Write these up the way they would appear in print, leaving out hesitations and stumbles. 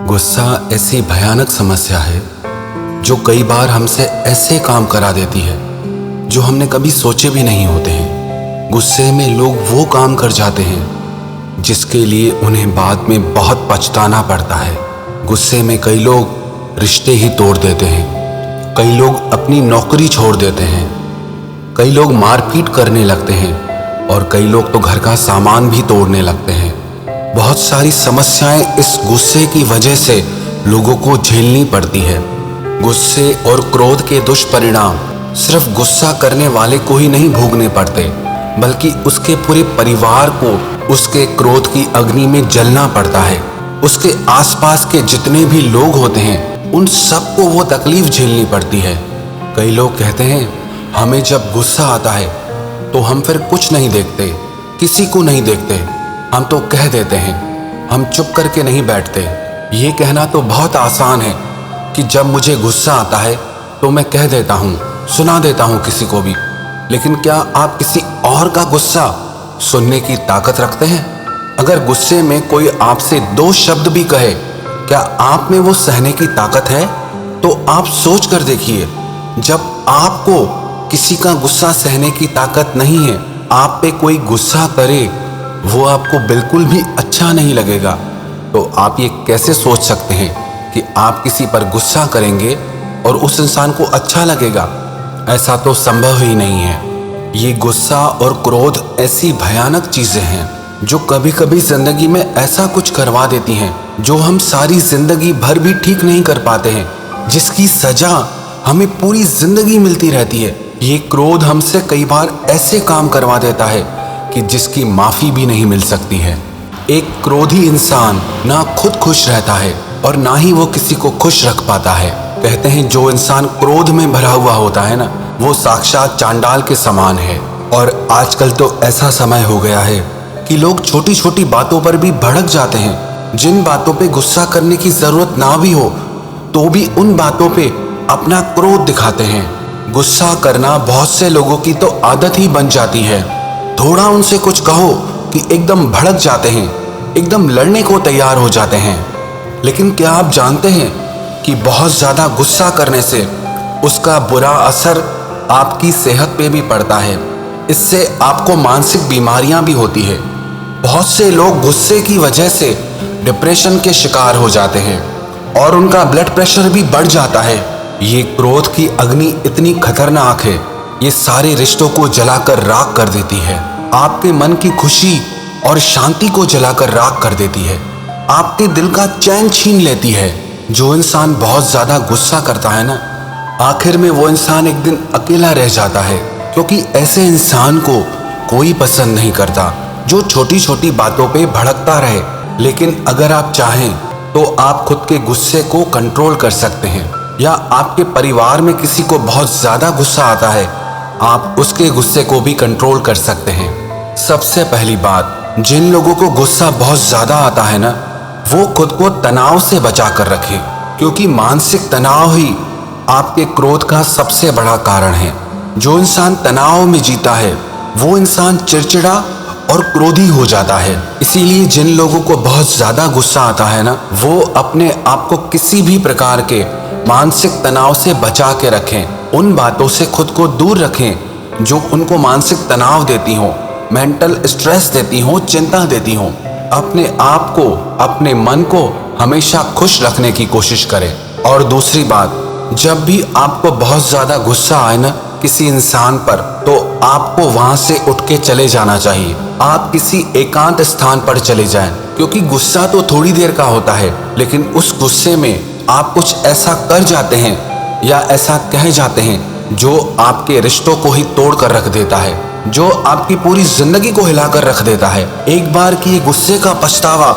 गुस्सा ऐसी भयानक समस्या है जो कई बार हमसे ऐसे काम करा देती है जो हमने कभी सोचे भी नहीं होते हैं। गुस्से में लोग वो काम कर जाते हैं जिसके लिए उन्हें बाद में बहुत पछताना पड़ता है। गुस्से में कई लोग रिश्ते ही तोड़ देते हैं, कई लोग अपनी नौकरी छोड़ देते हैं, कई लोग मारपीट करने लगते हैं और कई लोग तो घर का सामान भी तोड़ने लगते हैं। बहुत सारी समस्याएं इस गुस्से की वजह से लोगों को झेलनी पड़ती है। गुस्से और क्रोध के दुष्परिणाम सिर्फ गुस्सा करने वाले को ही नहीं भोगने पड़ते, बल्कि उसके पूरे परिवार को उसके क्रोध की अग्नि में जलना पड़ता है। उसके आसपास के जितने भी लोग होते हैं उन सबको वो तकलीफ झेलनी पड़ती है। कई लोग कहते हैं हमें जब गुस्सा आता है तो हम फिर कुछ नहीं देखते, किसी को नहीं देखते, हम तो कह देते हैं, हम चुप करके नहीं बैठते। ये कहना तो बहुत आसान है कि जब मुझे गुस्सा आता है तो मैं कह देता हूँ, सुना देता हूँ किसी को भी। लेकिन क्या आप किसी और का गुस्सा सुनने की ताकत रखते हैं? अगर गुस्से में कोई आपसे 2 शब्द भी कहे, क्या आप में वो सहने की ताकत है? तो आप सोच कर देखिए, जब आपको किसी का गुस्सा सहने की ताकत नहीं है, आप पे कोई गुस्सा करे वो आपको बिल्कुल भी अच्छा नहीं लगेगा। तो आप ये कैसे सोच सकते हैं कि आप किसी पर गुस्सा करेंगे और उस इंसान को अच्छा लगेगा? ऐसा तो संभव ही नहीं है। ये गुस्सा और क्रोध ऐसी भयानक चीजें हैं जो कभी कभी जिंदगी में ऐसा कुछ करवा देती हैं जो हम सारी जिंदगी भर भी ठीक नहीं कर पाते हैं, जिसकी सजा हमें पूरी जिंदगी मिलती रहती है। ये क्रोध हमसे कई बार ऐसे काम करवा देता है कि जिसकी माफी भी नहीं मिल सकती है। एक क्रोधी इंसान ना खुद खुश रहता है और ना ही वो किसी को खुश रख पाता है। कहते हैं जो इंसान क्रोध में भरा हुआ होता है ना, वो साक्षात चांडाल के समान है। और आजकल तो ऐसा समय हो गया है कि लोग छोटी छोटी बातों पर भी भड़क जाते हैं। जिन बातों पे गुस्सा करने की जरूरत ना भी हो तो भी उन बातों पे अपना क्रोध दिखाते हैं। गुस्सा करना बहुत से लोगों की तो आदत ही बन जाती है। थोड़ा उनसे कुछ कहो कि एकदम भड़क जाते हैं, एकदम लड़ने को तैयार हो जाते हैं। लेकिन क्या आप जानते हैं कि बहुत ज़्यादा गुस्सा करने से उसका बुरा असर आपकी सेहत पे भी पड़ता है। इससे आपको मानसिक बीमारियां भी होती है। बहुत से लोग गुस्से की वजह से डिप्रेशन के शिकार हो जाते हैं और उनका ब्लड प्रेशर भी बढ़ जाता है। ये क्रोध की अग्नि इतनी खतरनाक है, ये सारे रिश्तों को जलाकर राख कर देती है। आपके मन की खुशी और शांति को जलाकर राख कर देती है। आपके दिल का चैन छीन लेती है। जो इंसान बहुत ज्यादा गुस्सा करता है ना, आखिर में वो इंसान एक दिन अकेला रह जाता है, क्योंकि ऐसे इंसान को कोई पसंद नहीं करता जो छोटी छोटी बातों पे भड़कता रहे। लेकिन अगर आप चाहें तो आप खुद के गुस्से को कंट्रोल कर सकते हैं। या आपके परिवार में किसी को बहुत ज्यादा गुस्सा आता है, आप उसके गुस्से को भी कंट्रोल कर सकते हैं। सबसे पहली बात, जिन लोगों को गुस्सा बहुत ज्यादा आता है ना, वो खुद को तनाव से बचा कर रखें, क्योंकि मानसिक तनाव ही आपके क्रोध का सबसे बड़ा कारण है। जो इंसान तनाव में जीता है वो इंसान चिड़चिड़ा और क्रोधी हो जाता है। इसीलिए जिन लोगों को बहुत ज्यादा गुस्सा आता है ना, वो अपने आप को किसी भी प्रकार के मानसिक तनाव से बचा के रखें। उन बातों से खुद को दूर रखें जो उनको मानसिक तनाव देती हो, मेंटल स्ट्रेस देती हो, चिंता देती हो। अपने आप को, अपने मन को हमेशा खुश रखने की कोशिश करें। और दूसरी बात, जब भी आपको बहुत ज्यादा गुस्सा आए ना किसी इंसान पर, तो आपको वहां से उठ के चले जाना चाहिए। आप किसी एकांत स्थान पर चले जाएं, क्योंकि गुस्सा तो थोड़ी देर का होता है, लेकिन उस गुस्से में आप कुछ ऐसा कर जाते हैं या ऐसा कह जाते हैं जो आपके रिश्तों को ही तोड़ कर रख देता है, जो आपकी पूरी जिंदगी को हिलाकर रख देता है। एक बार की गुस्से का पछतावा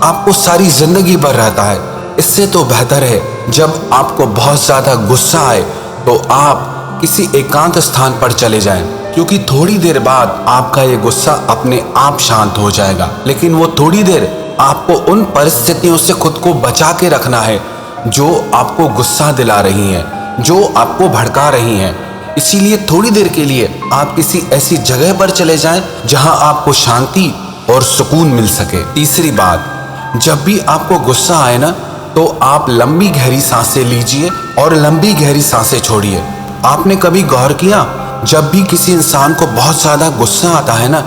आपको सारी जिंदगी भर रहता है। इससे तो बेहतर है जब आपको बहुत ज्यादा गुस्सा आए तो आप किसी एकांत स्थान पर चले जाएं, क्योंकि थोड़ी देर बाद आपका ये गुस्सा अपने आप शांत हो जाएगा। लेकिन वो थोड़ी देर आपको उन परिस्थितियों से खुद को बचा के रखना है जो आपको गुस्सा दिला रही हैं, जो आपको भड़का रही हैं। इसीलिए थोड़ी देर के लिए आप किसी ऐसी जगह पर चले जाएं जहां आपको शांति और सुकून मिल सके। तीसरी बात, जब भी आपको गुस्सा आए ना, तो आप लंबी गहरी सांसें लीजिए और लंबी गहरी सांसें छोड़िए। आपने कभी गौर किया, जब भी किसी इंसान को बहुत ज्यादा गुस्सा आता है ना,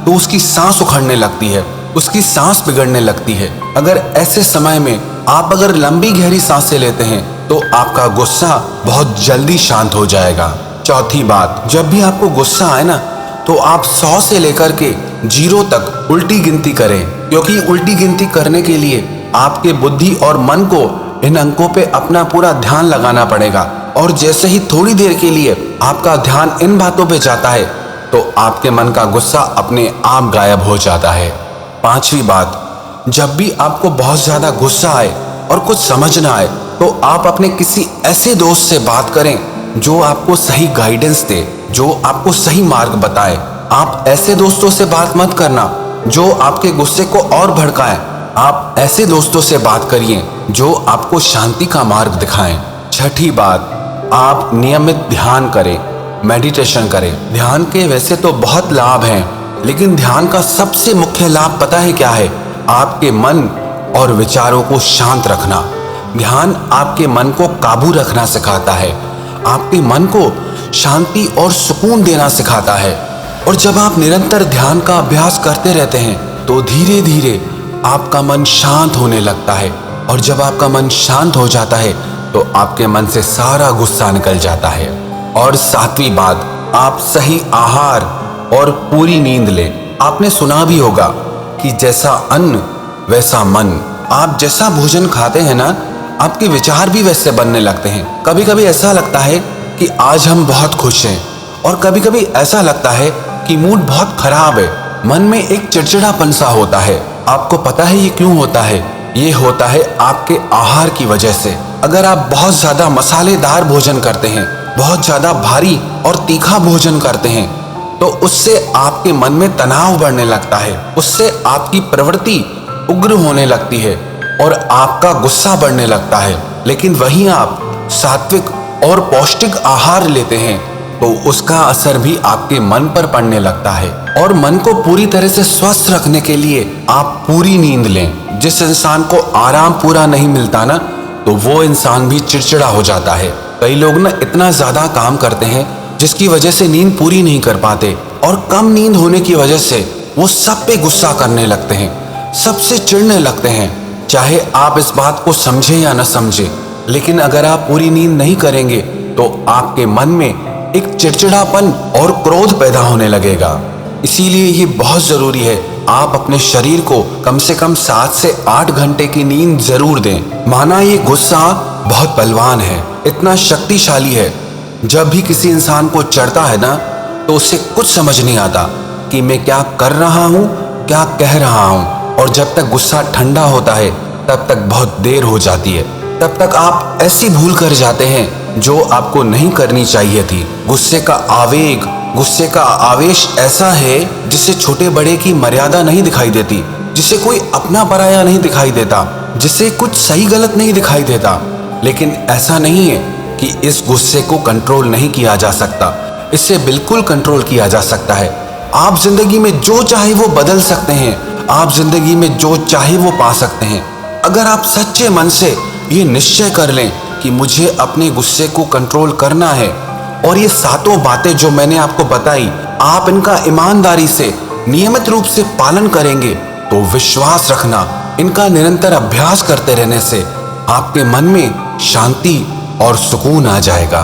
तो उसकी सांस उखड़ने लगती है, उसकी सांस बिगड़ने लगती है। अगर ऐसे समय में आप अगर लंबी गहरी सांसें लेते हैं तो आपका गुस्सा बहुत जल्दी शांत हो जाएगा। चौथी बात, जब भी आपको गुस्सा आए ना, तो आप 100 से लेकर के 0 तक उल्टी गिनती करें, क्योंकि उल्टी गिनती करने के लिए आपके बुद्धि और मन को इन अंकों पे अपना पूरा ध्यान लगाना पड़ेगा। और जैसे ही थोड़ी देर के लिए आपका ध्यान इन बातों पे जाता है तो आपके मन का गुस्सा अपने आप गायब हो जाता है। पांचवी बात, जब भी आपको बहुत ज्यादा गुस्सा आए और कुछ समझ ना आए तो आप अपने किसी ऐसे दोस्त से बात करें जो आपको सही गाइडेंस दे, जो आपको सही मार्ग बताए। आप ऐसे दोस्तों से बात मत करना जो आपके गुस्से को और भड़काएं। आप ऐसे दोस्तों से बात करिए जो आपको शांति का मार्ग दिखाएं। छठी बात, आप नियमित ध्यान करें, मेडिटेशन करें। ध्यान के वैसे तो बहुत लाभ हैं, लेकिन ध्यान का सबसे मुख्य लाभ पता है क्या है? आपके मन और विचारों को शांत रखना। ध्यान आपके मन को काबू रखना सिखाता है, आपके मन को शांति और सुकून देना सिखाता है। और जब आप निरंतर ध्यान का अभ्यास करते रहते हैं तो धीरे धीरे आपका मन शांत होने लगता है। और जब आपका मन शांत हो जाता है तो आपके मन से सारा गुस्सा निकल जाता है। और सातवीं बात, आप सही आहार और पूरी नींद लें। आपने सुना भी होगा कि जैसा अन्न वैसा मन। आप जैसा भोजन खाते हैं ना, आपके विचार भी वैसे बनने लगते हैं। कभी कभी ऐसा लगता है कि आज हम बहुत खुश हैं, और कभी कभी ऐसा लगता है कि मूड बहुत खराब है। मन में एक चिड़चिड़ापन सा होता है। आपको पता है ये क्यों होता है? ये होता है आपके आहार की वजह से। अगर आप बहुत ज्यादा मसालेदार भोजन करते हैं, बहुत ज्यादा भारी और तीखा भोजन करते हैं, तो उससे आपके मन में तनाव बढ़ने लगता है, उससे आपकी प्रवृत्ति उग्र होने लगती है और आपका गुस्सा बढ़ने लगता है। लेकिन वहीं आप सात्विक और पौष्टिक आहार लेते हैं तो उसका असर भी आपके मन पर पड़ने लगता है। और मन को पूरी तरह से स्वस्थ रखने के लिए आप पूरी नींद लें। जिस इंसान को आराम पूरा नहीं मिलता ना, तो वो इंसान भी चिड़चिड़ा हो जाता है। कई लोग ना इतना ज्यादा काम करते हैं जिसकी वजह से नींद पूरी नहीं कर पाते, और कम नींद होने की वजह से वो सब पे गुस्सा करने लगते हैं, सबसे चिढ़ने लगते हैं। चाहे आप इस बात को समझे या न समझे, लेकिन अगर आप पूरी नींद नहीं करेंगे तो आपके मन में एक चिड़चिड़ापन और क्रोध पैदा होने लगेगा। इसीलिए ये बहुत जरूरी है आप अपने शरीर को कम से कम 7 से 8 घंटे की नींद जरूर दें। माना ये गुस्सा बहुत बलवान है, इतना शक्तिशाली है। जब भी किसी इंसान को चढ़ता है ना, तो उसे कुछ समझ नहीं आता कि मैं क्या कर रहा हूँ, क्या कह रहा हूँ। और जब तक गुस्सा ठंडा होता है तब तक बहुत देर हो जाती है। तब तक आप ऐसी भूल कर जाते हैं जो आपको नहीं करनी चाहिए थी। गुस्से का आवेग, गुस्से का आवेश ऐसा है जिससे छोटे बड़े की मर्यादा नहीं दिखाई देती, जिसे कोई अपना पराया नहीं दिखाई देता, जिसे कुछ सही गलत नहीं दिखाई देता। लेकिन ऐसा नहीं है कि इस गुस्से को कंट्रोल नहीं किया जा सकता, इससे बिल्कुल कंट्रोल किया जा सकता है। आप जिंदगी में जो चाहे वो बदल सकते हैं, आप जिंदगी में जो चाहे वो पा सकते हैं। अगर आप सच्चे मन से ये निश्चय कर लें कि मुझे अपने गुस्से को कंट्रोल करना है, और ये 7 बातें जो मैंने आपको बताई, आप इनका ईमानदारी से नियमित रूप से पालन करेंगे, तो विश्वास रखना, इनका निरंतर अभ्यास करते रहने से आपके मन में शांति और सुकून आ जाएगा।